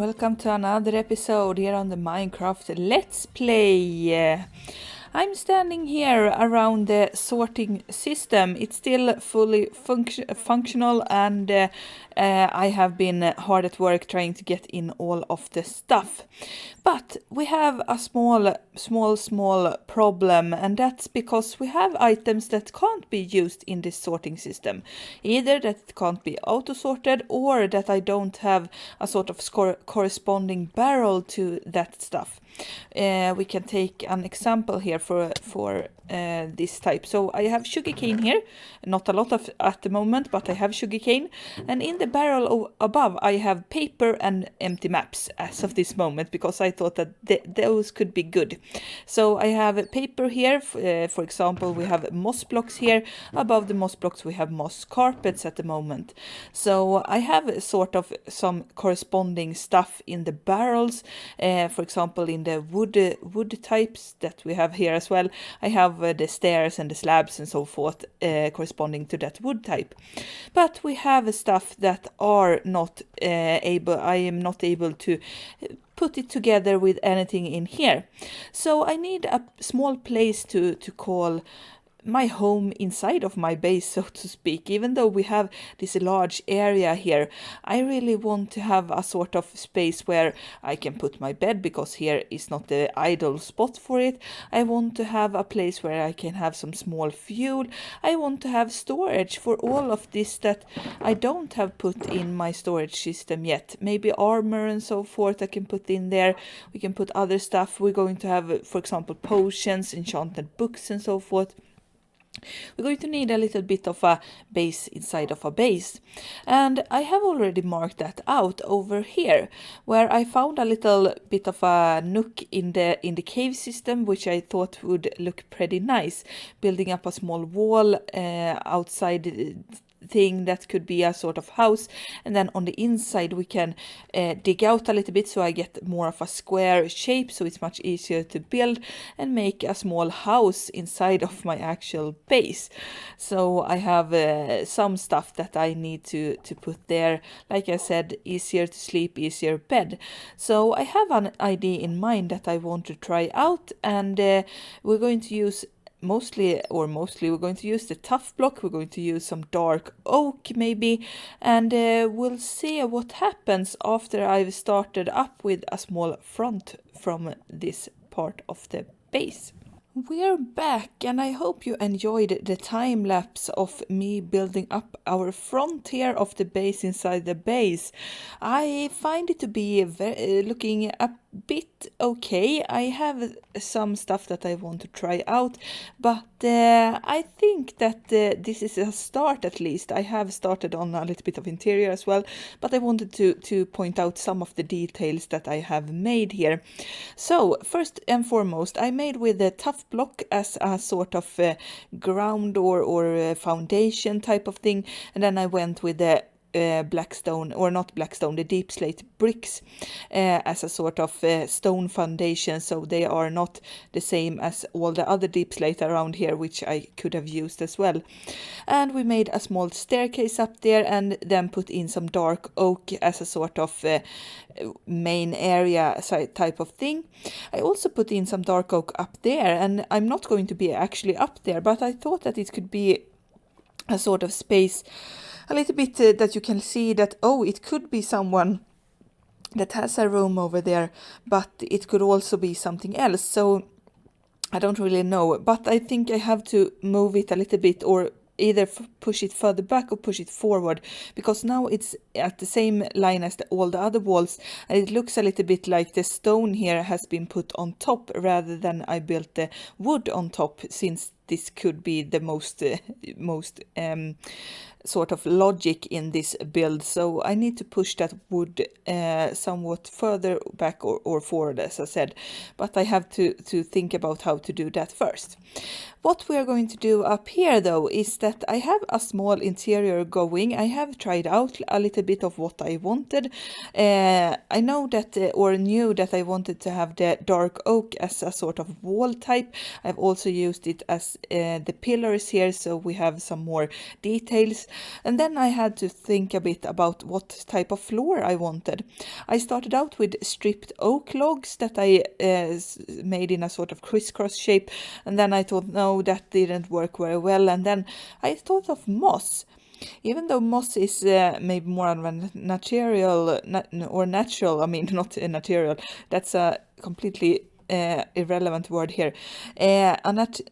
welcome to another episode here on the Minecraft Let's Play. I'm standing here around the sorting system. It's still fully functional, and I have been hard at work trying to get in all of the stuff. But we have a small problem, and that's because we have items that can't be used in this sorting system. Either that it can't be auto-sorted, or that I don't have a sort of corresponding barrel to that stuff. We can take an example here for this type. So I have sugarcane here, not a lot of at the moment, but I have sugarcane, and in the barrel above I have paper and empty maps as of this moment, because I thought that those could be good. So I have paper here, for example we have moss blocks here. Above the moss blocks we have moss carpets at the moment. So I have sort of some corresponding stuff in the barrels, for example in the wood types that we have here as well. I have the stairs and the slabs and so forth corresponding to that wood type. But we have stuff that are not I am not able to put it together with anything in here. So I need a small place to call my home inside of my base, so to speak. Even though we have this large area here, I really want to have a sort of space where I can put my bed, because here is not the ideal spot for it. I want to have a place where I can have some small fuel. I want to have storage for all of this that I don't have put in my storage system yet. Maybe armor and so forth I can put in there. We can put other stuff. We're going to have, for example, potions, enchanted books and so forth. We're going to need a little bit of a base inside of a base, and I have already marked that out over here, where I found a little bit of a nook in the cave system, which I thought would look pretty nice, building up a small wall outside thing that could be a sort of house, and then on the inside we can dig out a little bit so I get more of a square shape, so it's much easier to build and make a small house inside of my actual base. So I have some stuff that I need to put there. Like I said, easier to sleep, easier bed. So I have an idea in mind that I want to try out, and we're going to use mostly we're going to use the tough block. We're going to use some dark oak maybe, and we'll see what happens after I've started up with a small front from this part of the base. We're back, and I hope you enjoyed the time lapse of me building up our front here of the base inside the base. I find it to be looking a bit okay. I have some stuff that I want to try out, but I think that this is a start. At least I have started on a little bit of interior as well, but I wanted to point out some of the details that I have made here. So first and foremost, I made with the tough block as a sort of ground or foundation type of thing, and then I went with the blackstone, or not blackstone, the deep slate bricks as a sort of stone foundation, so they are not the same as all the other deep slate around here, which I could have used as well. And we made a small staircase up there, and then put in some dark oak as a sort of main area type of thing. I also put in some dark oak up there, and I'm not going to be actually up there, but I thought that it could be a sort of space a little bit that you can see that, oh, it could be someone that has a room over there, but it could also be something else. So I don't really know, but I think I have to move it a little bit, or either push it further back or push it forward, because now it's at the same line as all the other walls, and it looks a little bit like the stone here has been put on top rather than I built the wood on top, since this could be the most sort of logic in this build. So I need to push that wood somewhat further back or forward, as I said, but I have to think about how to do that first. What we are going to do up here though is that I have a small interior going. I have tried out a little bit of what I wanted. I know that or knew that I wanted to have the dark oak as a sort of wall type. I've also used it as the pillars here, so we have some more details. And then I had to think a bit about what type of floor I wanted. I started out with stripped oak logs that I made in a sort of crisscross shape, and then I thought no, that didn't work very well, and then I thought of moss. Even though moss is maybe more of a natural, I mean, not a material, that's a completely irrelevant word here. A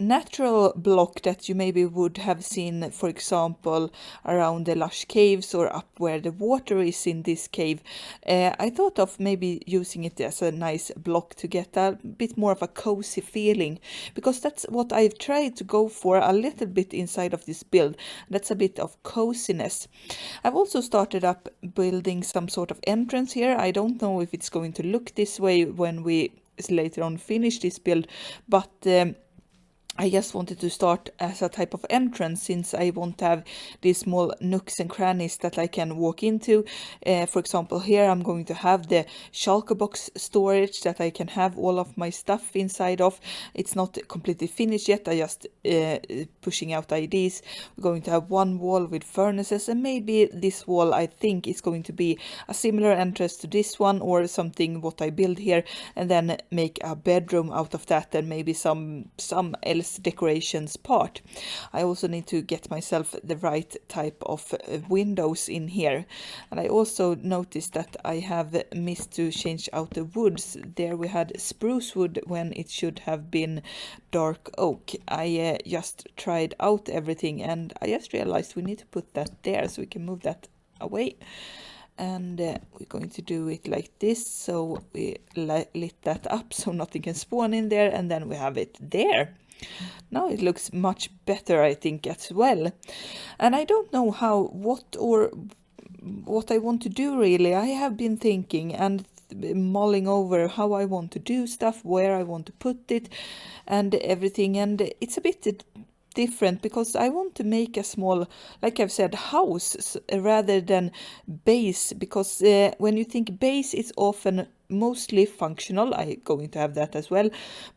natural block that you maybe would have seen, for example, around the lush caves or up where the water is in this cave. I thought of maybe using it as a nice block to get a bit more of a cozy feeling, because that's what I've tried to go for a little bit inside of this build. That's a bit of coziness. I've also started up building some sort of entrance here. I don't know if it's going to look this way when we later on finish this build, but I just wanted to start as a type of entrance, since I want to have these small nooks and crannies that I can walk into. For example, here I'm going to have the shulker box storage that I can have all of my stuff inside of. It's not completely finished yet, I just pushing out ideas. We're going to have one wall with furnaces, and maybe this wall I think is going to be a similar entrance to this one, or something what I build here, and then make a bedroom out of that, and maybe some else decorations part. I also need to get myself the right type of windows in here, and I also noticed that I have missed to change out the woods. There we had spruce wood when it should have been dark oak. I just tried out everything, and I just realized we need to put that there, so we can move that away. And we're going to do it like this, so we lit that up so nothing can spawn in there, and then we have it there. Now it looks much better, I think, as well. And I don't know what I want to do really. I have been thinking and mulling over how I want to do stuff, where I want to put it and everything, and it's a bit different because I want to make a small, like I've said, house rather than base, because when you think base, it's often mostly functional. I'm going to have that as well,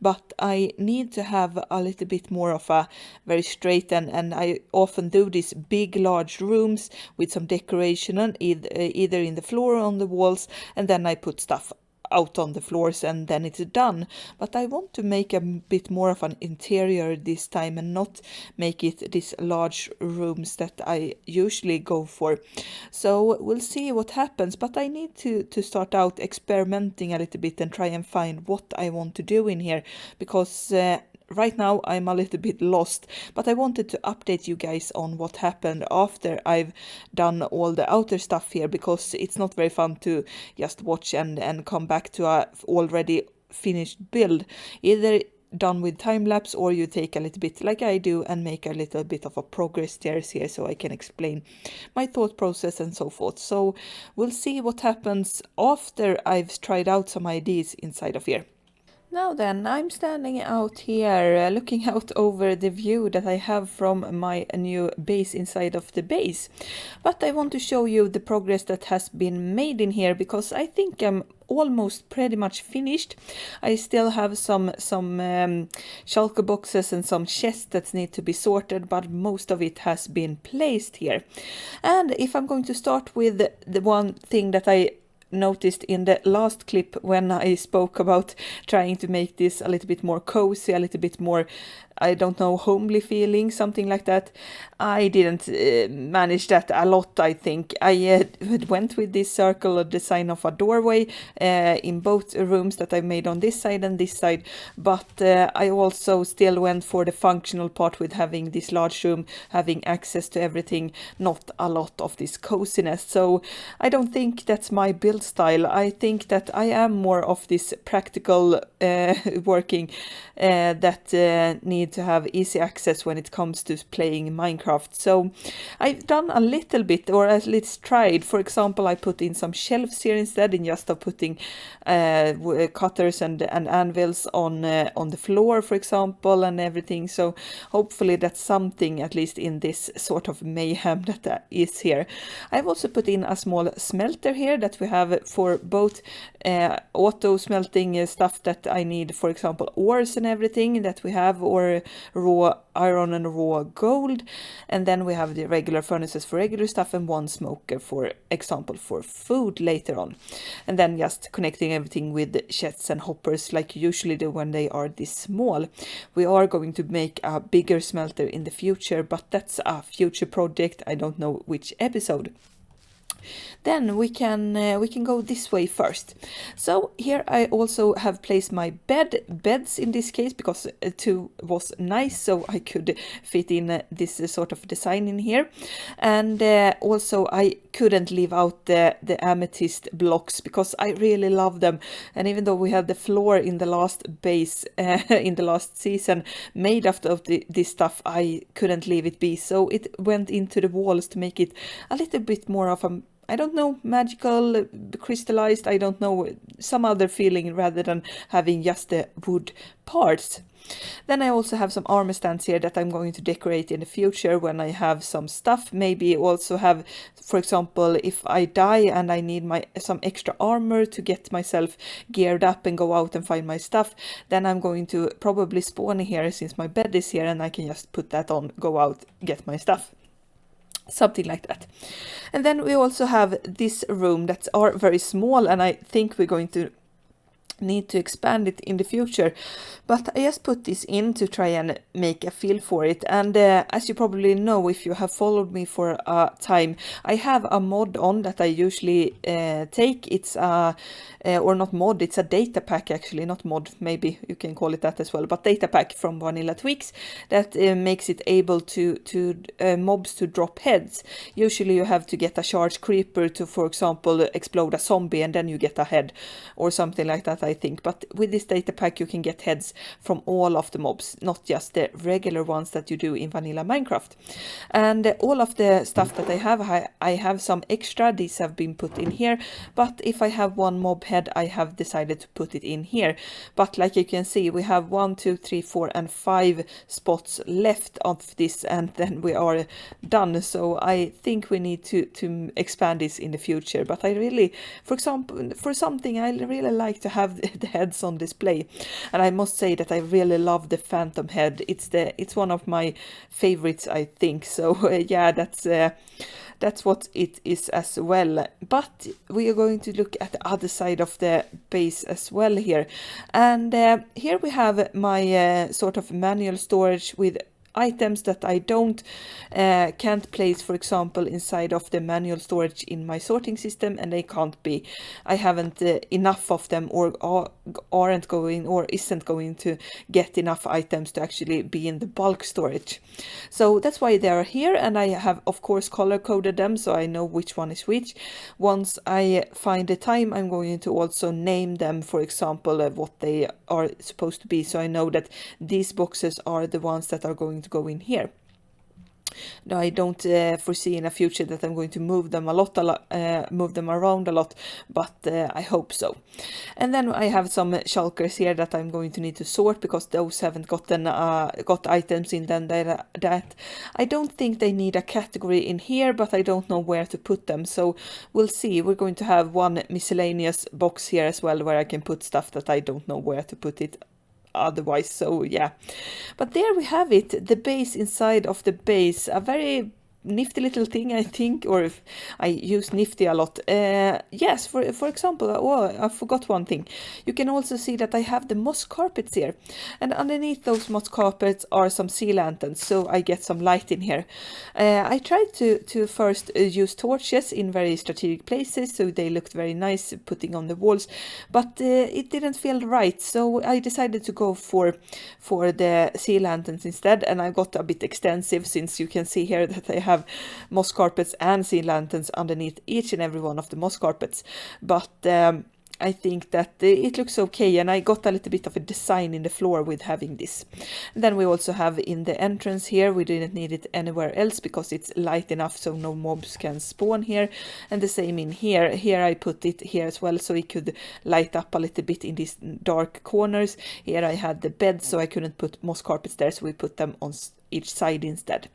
but I need to have a little bit more of a very straight, and I often do these big large rooms with some decoration on either in the floor or on the walls, and then I put stuff out on the floors and then it's done. But I want to make a bit more of an interior this time and not make it these large rooms that I usually go for. So we'll see what happens, but I need to start out experimenting a little bit and try and find what I want to do in here, because right now I'm a little bit lost, but I wanted to update you guys on what happened after I've done all the outer stuff here, because it's not very fun to just watch and come back to a already finished build, either done with time lapse, or you take a little bit like I do and make a little bit of a progress stairs here so I can explain my thought process and so forth. So we'll see what happens after I've tried out some ideas inside of here. Now then, I'm standing out here looking out over the view that I have from my new base inside of the base. But I want to show you the progress that has been made in here, because I think I'm almost pretty much finished. I still have some shulker boxes and some chests that need to be sorted, but most of it has been placed here. And if I'm going to start with the one thing that I noticed in the last clip when I spoke about trying to make this a little bit more cozy, a little bit more, I don't know, homely feeling, something like that. I didn't manage that a lot, I think. I went with this circle design of a doorway in both rooms that I made on this side and this side, but I also still went for the functional part with having this large room, having access to everything, not a lot of this coziness. So I don't think that's my build style. I think that I am more of this practical working that need to have easy access when it comes to playing Minecraft. So I've done a little bit, or at least tried. For example, I put in some shelves here instead, in just of putting cutters and anvils on the floor, for example, and everything. So hopefully that's something, at least in this sort of mayhem that is here. I've also put in a small smelter here that we have for both auto smelting stuff that I need, for example, ores and everything that we have, or raw iron and raw gold. And then we have the regular furnaces for regular stuff, and one smoker, for example, for food later on. And then just connecting everything with chests and hoppers like you usually do when they are this small. We are going to make a bigger smelter in the future, but that's a future project. I don't know which episode. Then we can go this way first. So here I also have placed my beds in this case, because 2 was nice, so I could fit in this sort of design in here. And also I couldn't leave out the amethyst blocks, because I really love them. And even though we had the floor in the last base in the last season made out of this stuff, I couldn't leave it be. So it went into the walls to make it a little bit more of a, I don't know, magical, crystallized, I don't know, some other feeling rather than having just the wood parts. Then I also have some armor stands here that I'm going to decorate in the future when I have some stuff. Maybe also have, for example, if I die and I need some extra armor to get myself geared up and go out and find my stuff, then I'm going to probably spawn here since my bed is here, and I can just put that on, go out, get my stuff. Something like that. And then we also have this room that are very small, and I think we're going to need to expand it in the future, but I just put this in to try and make a feel for it. And as you probably know, if you have followed me for a time, I have a mod on that I usually take. It's a or not mod, it's a data pack, actually, not mod, maybe you can call it that as well, but data pack from Vanilla Tweaks that makes it able to mobs to drop heads. Usually you have to get a charged creeper to, for example, explode a zombie, and then you get a head or something like that, I think. But with this data pack you can get heads from all of the mobs, not just the regular ones that you do in vanilla Minecraft. And all of the stuff that I have some extra. These have been put in here, but if I have one mob head, I have decided to put it in here. But like you can see, we have 1, 2, 3, 4 and 5 spots left of this, and then we are done. So I think we need to expand this in the future. But I really, for example, for something, I really like to have the heads on display, and I must say that I really love the phantom head. It's one of my favorites, I think. So yeah, that's what it is as well. But we are going to look at the other side of the base as well here, and here we have my sort of manual storage with items that I can't place, for example, inside of the manual storage in my sorting system, and they can't be. I haven't enough of them, or aren't going, or isn't going to get enough items to actually be in the bulk storage. So that's why they are here, and I have of course color coded them so I know which one is which. Once I find the time, I'm going to also name them, for example, what they are supposed to be, so I know that these boxes are the ones that are going to go in here. No, I don't foresee in a future that I'm going to move them move them around a lot, but I hope so. And then I have some shulkers here that I'm going to need to sort, because those haven't got items in them that I don't think they need a category in here, but I don't know where to put them, so we'll see. We're going to have one miscellaneous box here as well, where I can put stuff that I don't know where to put it otherwise. So yeah, but there we have it, the base inside of the base. A very nifty little thing, I think, or if I use nifty a lot. Yes, for example, I forgot one thing. You can also see that I have the moss carpets here, and underneath those moss carpets are some sea lanterns, so I get some light in here. I tried to first use torches in very strategic places, so they looked very nice putting on the walls, but it didn't feel right, so I decided to go for the sea lanterns instead. And I got a bit extensive, since you can see here that I have have moss carpets and scene lanterns underneath each and every one of the moss carpets. But I think that it looks okay, and I got a little bit of a design in the floor with having this. And then we also have in the entrance here, we didn't need it anywhere else because it's light enough so no mobs can spawn here. And the same in here. Here I put it here as well so it could light up a little bit in these dark corners. Here I had the bed so I couldn't put moss carpets there, so we put them on each side instead.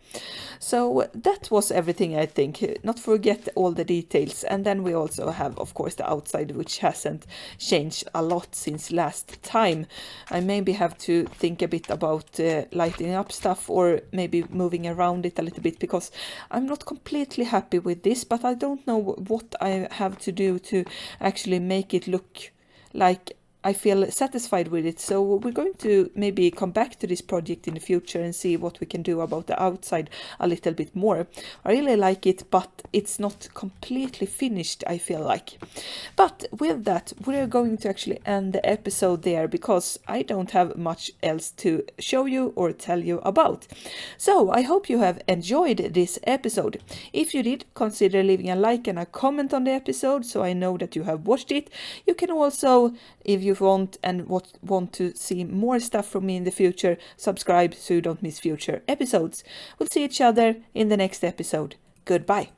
So that was everything, I think. Not forget all the details. And then we also have, of course, the outside, which hasn't changed a lot since last time. I maybe have to think a bit about lighting up stuff or maybe moving around it a little bit, because I'm not completely happy with this, but I don't know what I have to do to actually make it look like I feel satisfied with it. So we're going to maybe come back to this project in the future and see what we can do about the outside a little bit more. I really like it, but it's not completely finished, I feel like. But with that, we're going to actually end the episode there, because I don't have much else to show you or tell you about. So I hope you have enjoyed this episode. If you did, consider leaving a like and a comment on the episode so I know that you have watched it. You can also, if you want and want to see more stuff from me in the future, subscribe so you don't miss future episodes. We'll see each other in the next episode. Goodbye.